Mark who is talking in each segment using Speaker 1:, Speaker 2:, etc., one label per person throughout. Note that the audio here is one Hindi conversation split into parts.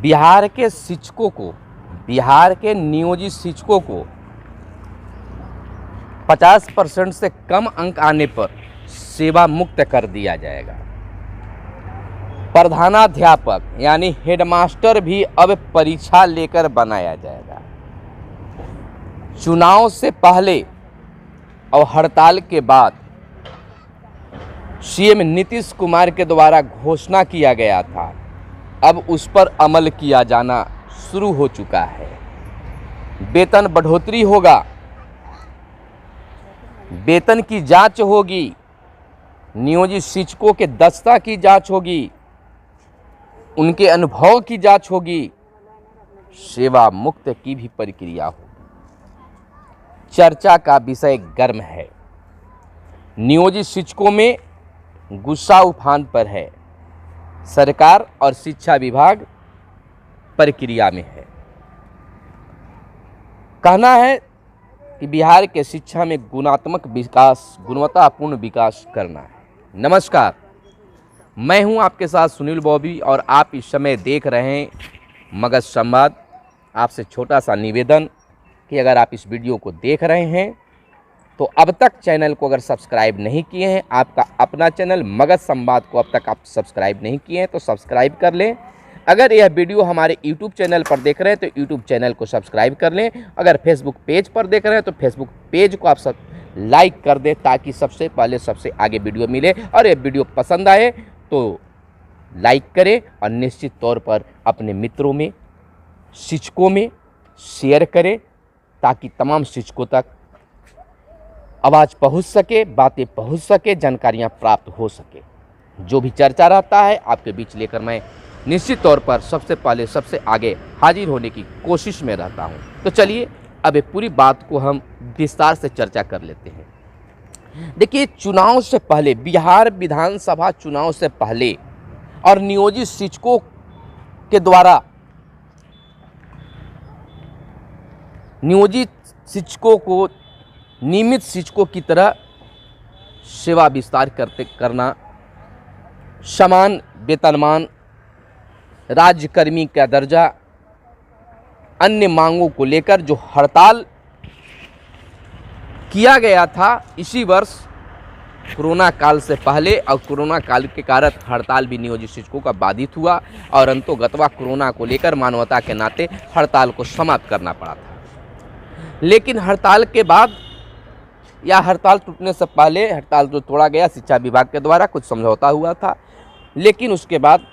Speaker 1: बिहार के शिक्षकों को, बिहार के नियोजित शिक्षकों को 50% से कम अंक आने पर सेवा मुक्त कर दिया जाएगा। प्रधानाध्यापक यानी हेडमास्टर भी अब परीक्षा लेकर बनाया जाएगा। चुनाव से पहले और हड़ताल के बाद सीएम नीतीश कुमार के द्वारा घोषणा किया गया था, अब उस पर अमल किया जाना शुरू हो चुका है। वेतन बढ़ोतरी होगा, वेतन की जांच होगी, नियोजित शिक्षकों के दक्षता की जांच होगी, उनके अनुभव की जांच होगी, सेवा मुक्त की भी प्रक्रिया होगी। चर्चा का विषय गर्म है। नियोजित शिक्षकों में गुस्सा उफान पर है। सरकार और शिक्षा विभाग प्रक्रिया में है। कहना है कि बिहार के शिक्षा में गुणात्मक विकास, गुणवत्तापूर्ण विकास करना है। नमस्कार, मैं हूं आपके साथ सुनील बॉबी और आप इस समय देख रहे हैं मगध संवाद। आपसे छोटा सा निवेदन कि अगर आप इस वीडियो को देख रहे हैं तो अब तक चैनल को अगर सब्सक्राइब नहीं किए हैं, आपका अपना चैनल मगध संवाद को अब तक आप सब्सक्राइब नहीं किए हैं तो सब्सक्राइब कर लें। अगर यह वीडियो हमारे यूट्यूब चैनल पर देख रहे हैं तो यूट्यूब चैनल को सब्सक्राइब कर लें। अगर फेसबुक पेज पर देख रहे हैं तो फेसबुक पेज को आप सब लाइक कर दें ताकि सबसे पहले सबसे आगे वीडियो मिले। और ये वीडियो पसंद आए तो लाइक करें और निश्चित तौर पर अपने मित्रों में, शिक्षकों में शेयर करें ताकि तमाम शिक्षकों तक आवाज़ पहुंच सके, बातें पहुंच सके, जानकारियां प्राप्त हो सके। जो भी चर्चा रहता है आपके बीच लेकर मैं निश्चित तौर पर सबसे पहले सबसे आगे हाजिर होने की कोशिश में रहता हूं। तो चलिए अब पूरी बात को हम विस्तार से चर्चा कर लेते हैं। देखिए, चुनाव से पहले, बिहार विधानसभा चुनाव से पहले और नियोजित शिक्षकों के द्वारा, नियोजित शिक्षकों को नियमित शिक्षकों की तरह सेवा विस्तार करना, समान वेतनमान, राज्यकर्मी का दर्जा, अन्य मांगों को लेकर जो हड़ताल किया गया था इसी वर्ष कोरोना काल से पहले, और कोरोना काल के कारण हड़ताल भी नियोजित शिक्षकों का बाधित हुआ और अंतोगत्वा कोरोना को लेकर मानवता के नाते हड़ताल को समाप्त करना पड़ा था। लेकिन हड़ताल के बाद या हड़ताल टूटने से पहले, हड़ताल जो तोड़ा गया शिक्षा विभाग के द्वारा, कुछ समझौता हुआ था, लेकिन उसके बाद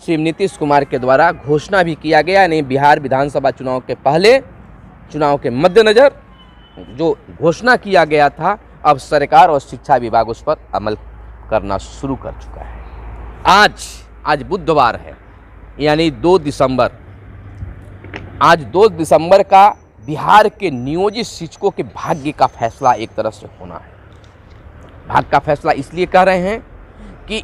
Speaker 1: सीएम नीतीश कुमार के द्वारा घोषणा भी किया गया। नहीं, बिहार विधानसभा चुनाव के पहले, चुनाव के मद्देनज़र जो घोषणा किया गया था, अब सरकार और शिक्षा विभाग उस पर अमल करना शुरू कर चुका है। आज बुधवार है, यानी 2 दिसंबर। आज 2 दिसंबर का बिहार के नियोजित शिक्षकों के भाग्य का फैसला एक तरह से होना है। भाग्य का फैसला इसलिए कह रहे हैं कि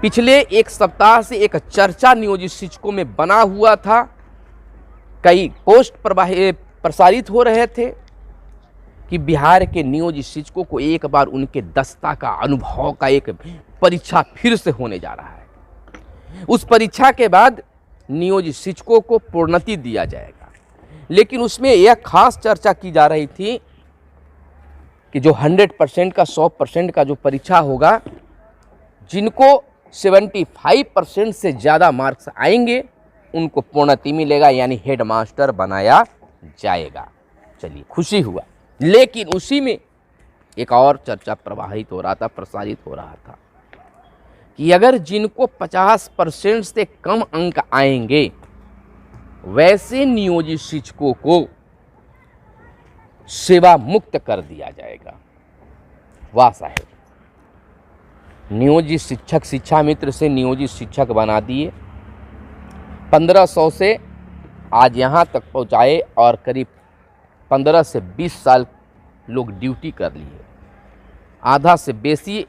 Speaker 1: पिछले एक सप्ताह से एक चर्चा नियोजित शिक्षकों में बना हुआ था। कई पोस्ट प्रसारित हो रहे थे कि बिहार के नियोजित शिक्षकों को एक बार उनके दक्षता का, अनुभव का एक परीक्षा फिर से होने जा रहा है। उस परीक्षा के बाद नियोजित शिक्षकों को प्रोन्नति दिया जाएगा। लेकिन उसमें यह खास चर्चा की जा रही थी कि जो 100% का, 100% का जो परीक्षा होगा, जिनको 75% से ज़्यादा मार्क्स आएंगे उनको प्रोन्नति मिलेगा, यानी हेडमास्टर बनाया जाएगा। चलिए, खुशी हुआ। लेकिन उसी में एक और चर्चा प्रवाहित हो रहा था, प्रसारित हो रहा था कि अगर जिनको 50% से कम अंक आएंगे वैसे नियोजित शिक्षकों को सेवा मुक्त कर दिया जाएगा। वाह साहेब, नियोजित शिक्षक शिक्षा मित्र से नियोजित शिक्षक बना दिए, 1500 से आज यहाँ तक पहुँचाए और करीब 15 से 20 साल लोग ड्यूटी कर लिए। आधा से बेसी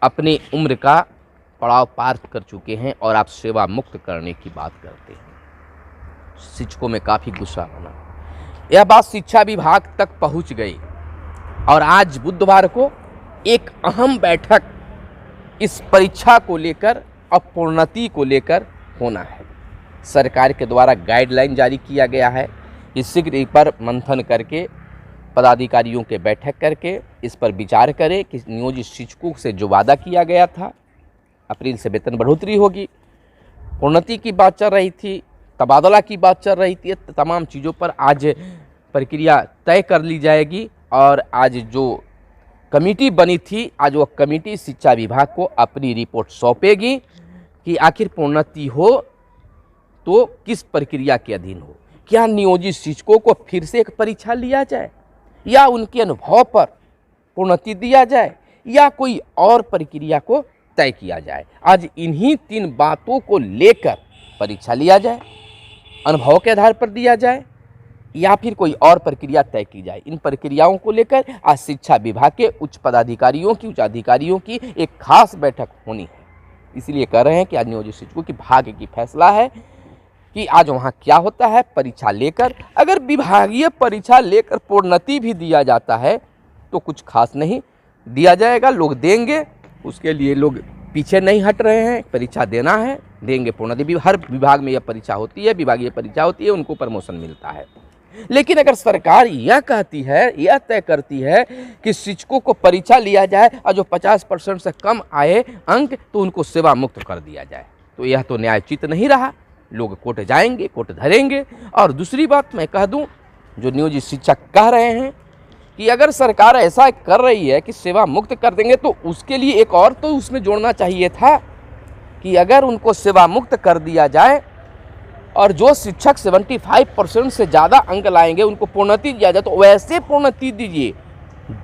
Speaker 1: अपनी उम्र का पड़ाव पार कर चुके हैं और आप सेवा मुक्त करने की बात करते हैं। शिक्षकों में काफ़ी गुस्सा बना। यह बात शिक्षा विभाग तक पहुंच गई और आज बुधवार को एक अहम बैठक इस परीक्षा को लेकर और प्रोन्नति को लेकर होना है। सरकार के द्वारा गाइडलाइन जारी किया गया है कि शीघ्र इस पर मंथन करके पदाधिकारियों के बैठक करके इस पर विचार करें कि नियोजित शिक्षकों से जो वादा किया गया था अप्रैल से वेतन बढ़ोतरी होगी, प्रोन्नति की बात चल रही थी, तबादला की बात चल रही थी, तमाम चीज़ों पर आज प्रक्रिया तय कर ली जाएगी। और आज जो कमेटी बनी थी, आज वो कमेटी शिक्षा विभाग को अपनी रिपोर्ट सौंपेगी कि आखिर प्रोन्नति हो तो किस प्रक्रिया के अधीन हो। क्या नियोजित शिक्षकों को फिर से एक परीक्षा लिया जाए या उनके अनुभव पर प्रोन्नति दिया जाए या कोई और प्रक्रिया को तय किया जाए। आज इन्हीं 3 बातों को लेकर परीक्षा लिया जाए, अनुभव के आधार पर दिया जाए या फिर कोई और प्रक्रिया तय की जाए। इन प्रक्रियाओं को लेकर आज शिक्षा विभाग के उच्च पदाधिकारियों की, उच्च अधिकारियों की एक खास बैठक होनी है। इसलिए कह रहे हैं कि आज नियोजित शिक्षकों की भाग्य की फैसला है कि आज वहाँ क्या होता है। परीक्षा लेकर, अगर विभागीय परीक्षा लेकर प्रोन्नति भी दिया जाता है तो कुछ खास नहीं दिया जाएगा, लोग देंगे, उसके लिए लोग पीछे नहीं हट रहे हैं। परीक्षा देना है, देंगे प्रोन्नति भी। हर विभाग में यह परीक्षा होती है, विभागीय परीक्षा होती है, उनको प्रमोशन मिलता है। लेकिन अगर सरकार यह कहती है, यह तय करती है कि शिक्षकों को परीक्षा लिया जाए और जो 50% से कम आए अंक तो उनको सेवा मुक्त कर दिया जाए, तो यह तो न्यायोचित नहीं रहा। लोग कोर्ट जाएंगे, कोर्ट धरेंगे। और दूसरी बात मैं कह दूं, जो नियोजित शिक्षक कह रहे हैं कि अगर सरकार ऐसा कर रही है कि सेवा मुक्त कर देंगे तो उसके लिए एक और तो उसमें जोड़ना चाहिए था कि अगर उनको सेवा मुक्त कर दिया जाए और जो शिक्षक 75% से ज़्यादा अंक लाएंगे उनको प्रोन्नति दिया जाए, तो वैसे प्रोन्नति दीजिए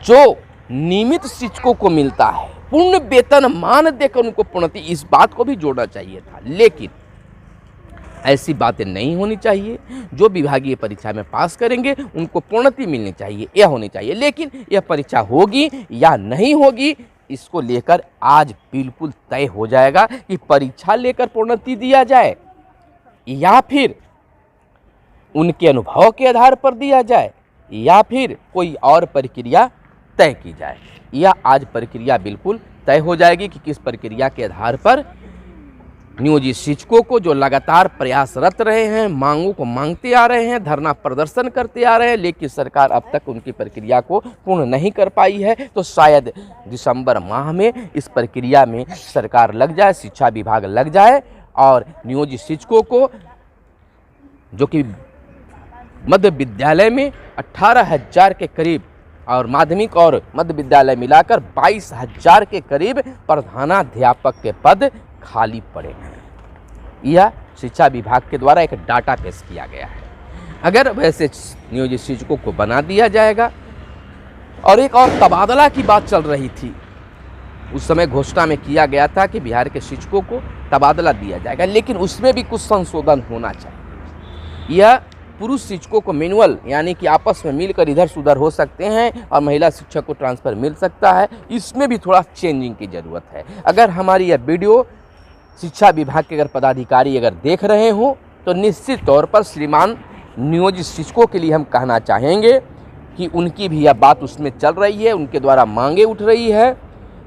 Speaker 1: जो नियमित शिक्षकों को मिलता है, पूर्ण वेतन मान देकर उनको प्रोन्नति, इस बात को भी जोड़ना चाहिए था। लेकिन ऐसी बातें नहीं होनी चाहिए। जो विभागीय परीक्षा में पास करेंगे उनको प्रोन्नति मिलनी चाहिए, यह होनी चाहिए। लेकिन यह परीक्षा होगी या नहीं होगी, इसको लेकर आज बिल्कुल तय हो जाएगा कि परीक्षा लेकर प्रोन्नति दिया जाए या फिर उनके अनुभव के आधार पर दिया जाए या फिर कोई और प्रक्रिया तय की जाए। यह आज प्रक्रिया बिल्कुल तय हो जाएगी कि किस प्रक्रिया के आधार पर नियोजित शिक्षकों को, जो लगातार प्रयासरत रहे हैं, मांगों को मांगते आ रहे हैं, धरना प्रदर्शन करते आ रहे हैं, लेकिन सरकार अब तक उनकी प्रक्रिया को पूर्ण नहीं कर पाई है, तो शायद दिसंबर माह में इस प्रक्रिया में सरकार लग जाए, शिक्षा विभाग लग जाए और नियोजित शिक्षकों को, जो कि मध्य विद्यालय में 18,000 के करीब और माध्यमिक और मध्य विद्यालय मिलाकर 22,000 के करीब प्रधानाध्यापक के पद खाली पड़े हैं। यह शिक्षा विभाग के द्वारा एक डाटा पेश किया गया है। अगर वैसे नियोजित शिक्षकों को बना दिया जाएगा, और एक और तबादला की बात चल रही थी, उस समय घोषणा में किया गया था कि बिहार के शिक्षकों को तबादला दिया जाएगा, लेकिन उसमें भी कुछ संशोधन होना चाहिए। यह पुरुष शिक्षकों को मैनुअल यानी कि आपस में मिलकर इधर से उधर हो सकते हैं और महिला शिक्षक को ट्रांसफ़र मिल सकता है, इसमें भी थोड़ा चेंजिंग की ज़रूरत है। अगर हमारी यह वीडियो शिक्षा विभाग के अगर पदाधिकारी अगर देख रहे हो तो निश्चित तौर पर श्रीमान नियोजित शिक्षकों के लिए हम कहना चाहेंगे कि उनकी भी यह बात उसमें चल रही है, उनके द्वारा मांगे उठ रही है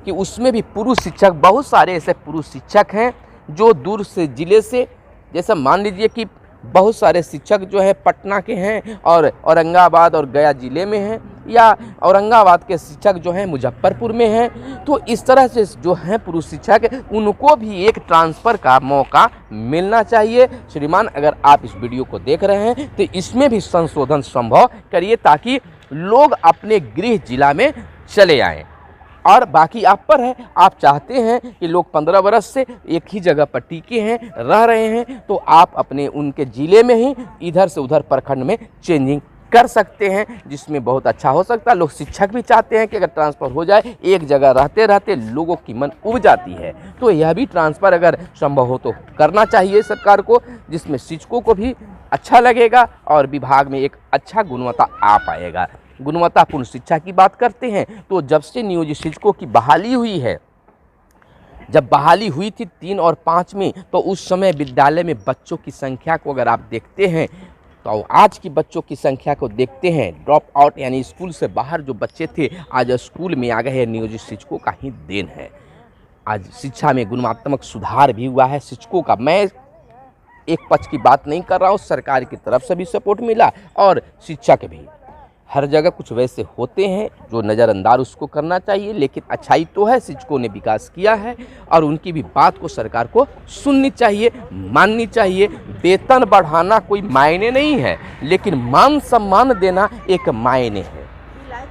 Speaker 1: कि उसमें भी पुरुष शिक्षक, बहुत सारे ऐसे पुरुष शिक्षक हैं जो दूर से ज़िले से, जैसे मान लीजिए कि बहुत सारे शिक्षक जो है पटना के हैं और औरंगाबाद और गया ज़िले में हैं, या औरंगाबाद के शिक्षक जो हैं मुजफ्फरपुर में हैं, तो इस तरह से जो हैं पुरुष शिक्षक, उनको भी एक ट्रांसफ़र का मौका मिलना चाहिए। श्रीमान, अगर आप इस वीडियो को देख रहे हैं तो इसमें भी संशोधन संभव करिए ताकि लोग अपने गृह जिला में चले आएँ। और बाकी आप पर है, आप चाहते हैं कि लोग 15 वर्ष से एक ही जगह पर टिके हैं, रह रहे हैं, तो आप अपने उनके ज़िले में ही इधर से उधर प्रखंड में चेंजिंग कर सकते हैं, जिसमें बहुत अच्छा हो सकता है। लोग शिक्षक भी चाहते हैं कि अगर ट्रांसफ़र हो जाए, एक जगह रहते रहते लोगों की मन उब जाती है, तो यह भी ट्रांसफ़र अगर संभव हो तो करना चाहिए सरकार को, जिसमें शिक्षकों को भी अच्छा लगेगा और विभाग में एक अच्छा गुणवत्ता आ पाएगा। गुणवत्तापूर्ण शिक्षा की बात करते हैं तो जब से नियोजित शिक्षकों की बहाली हुई है, जब बहाली हुई थी 3 और 5 में, तो उस समय विद्यालय में बच्चों की संख्या को अगर आप देखते हैं तो आज की बच्चों की संख्या को देखते हैं, ड्रॉप आउट यानी स्कूल से बाहर जो बच्चे थे आज स्कूल में आ गए हैं, नियोजित शिक्षकों का ही देन है। आज शिक्षा में गुणात्मक सुधार भी हुआ है शिक्षकों का। मैं एक पक्ष की बात नहीं कर रहा हूँ, सरकार की तरफ से भी सपोर्ट मिला और शिक्षा के भी। हर जगह कुछ वैसे होते हैं जो नज़रअंदाज उसको करना चाहिए, लेकिन अच्छाई तो है, शिक्षकों ने विकास किया है और उनकी भी बात को सरकार को सुननी चाहिए, माननी चाहिए। वेतन बढ़ाना कोई मायने नहीं है, लेकिन मान सम्मान देना एक मायने है।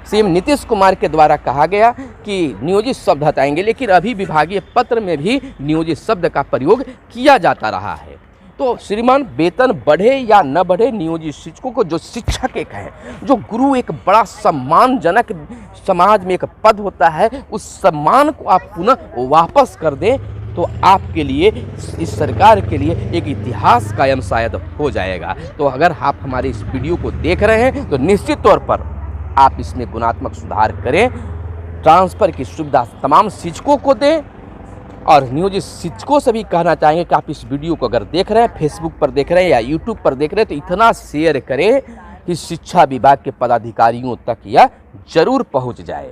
Speaker 1: सीएम नीतीश कुमार के द्वारा कहा गया कि नियोजित शब्द हटाएंगे, लेकिन अभी विभागीय पत्र में भी नियोजित शब्द का प्रयोग किया जाता रहा है। तो श्रीमान, वेतन बढ़े या न बढ़े, नियोजित शिक्षकों को, जो शिक्षक एक है, जो गुरु एक बड़ा सम्मानजनक समाज में एक पद होता है, उस सम्मान को आप पुनः वापस कर दें तो आपके लिए, इस सरकार के लिए एक इतिहास कायम शायद हो जाएगा। तो अगर आप हमारे इस वीडियो को देख रहे हैं तो निश्चित तौर पर आप इसमें गुणात्मक सुधार करें, ट्रांसफ़र की सुविधा तमाम शिक्षकों को दें। और नियोजित शिक्षकों से भी कहना चाहेंगे कि आप इस वीडियो को अगर देख रहे हैं, फेसबुक पर देख रहे हैं या यूट्यूब पर देख रहे हैं, तो इतना शेयर करें कि शिक्षा विभाग के पदाधिकारियों तक यह जरूर पहुंच जाए।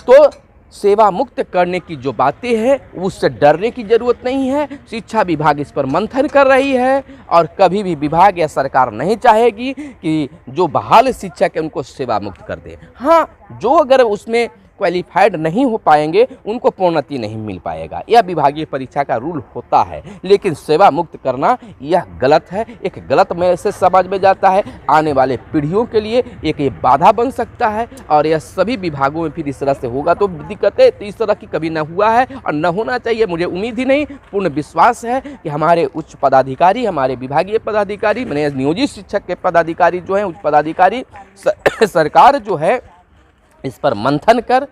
Speaker 1: तो सेवा मुक्त करने की जो बातें हैं, उससे डरने की ज़रूरत नहीं है। शिक्षा विभाग इस पर मंथन कर रही है और कभी भी विभाग या सरकार नहीं चाहेगी कि जो बहाल शिक्षक है उनको सेवा मुक्त कर दे। हाँ, जो अगर उसमें क्वालिफाइड नहीं हो पाएंगे उनको प्रोन्नति नहीं मिल पाएगा, यह विभागीय परीक्षा का रूल होता है। लेकिन सेवा मुक्त करना यह गलत है, एक गलत मैसेज समाज में जाता है, आने वाले पीढ़ियों के लिए एक ये बाधा बन सकता है। और यह सभी विभागों में फिर इस तरह से होगा तो दिक्कतें तो इस तरह की कभी न हुआ है और न होना चाहिए। मुझे उम्मीद ही नहीं, पूर्ण विश्वास है कि हमारे उच्च पदाधिकारी, हमारे विभागीय पदाधिकारी, मैंने नियोजित शिक्षक के पदाधिकारी जो हैं, उच्च पदाधिकारी, सरकार जो है इस पर मंथन कर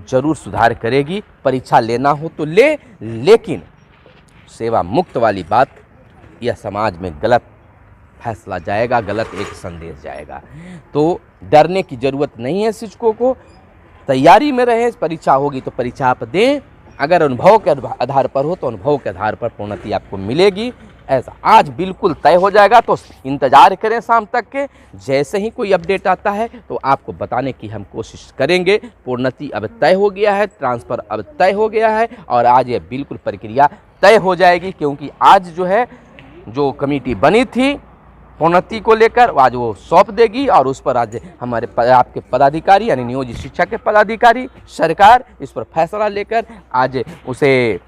Speaker 1: जरूर सुधार करेगी। परीक्षा लेना हो तो ले, लेकिन सेवा मुक्त वाली बात, यह समाज में गलत फैसला जाएगा, गलत एक संदेश जाएगा। तो डरने की ज़रूरत नहीं है, शिक्षकों को तैयारी में रहें। परीक्षा होगी तो परीक्षा आप दें, अगर अनुभव के आधार पर हो तो अनुभव के आधार पर प्रोन्नति आपको मिलेगी। ऐसा आज बिल्कुल तय हो जाएगा, तो इंतज़ार करें शाम तक के। जैसे ही कोई अपडेट आता है तो आपको बताने की हम कोशिश करेंगे। प्रोन्नति अब तय हो गया है, ट्रांसफ़र अब तय हो गया है और आज ये बिल्कुल प्रक्रिया तय हो जाएगी, क्योंकि आज जो है जो कमेटी बनी थी प्रोन्नति को लेकर, आज वो सौंप देगी और उस पर आज हमारे आपके पदाधिकारी यानी नियोजित शिक्षा के पदाधिकारी, सरकार इस पर फैसला लेकर आज उसे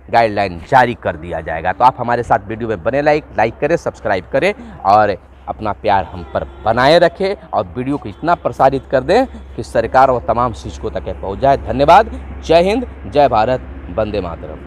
Speaker 1: गाइडलाइन जारी कर दिया जाएगा। तो आप हमारे साथ वीडियो में बने, लाइक करें, सब्सक्राइब करें और अपना प्यार हम पर बनाए रखें और वीडियो को इतना प्रसारित कर दें कि सरकार और तमाम शिक्षकों तक पहुंच जाए। धन्यवाद। जय हिंद, जय भारत, वंदे मातरम।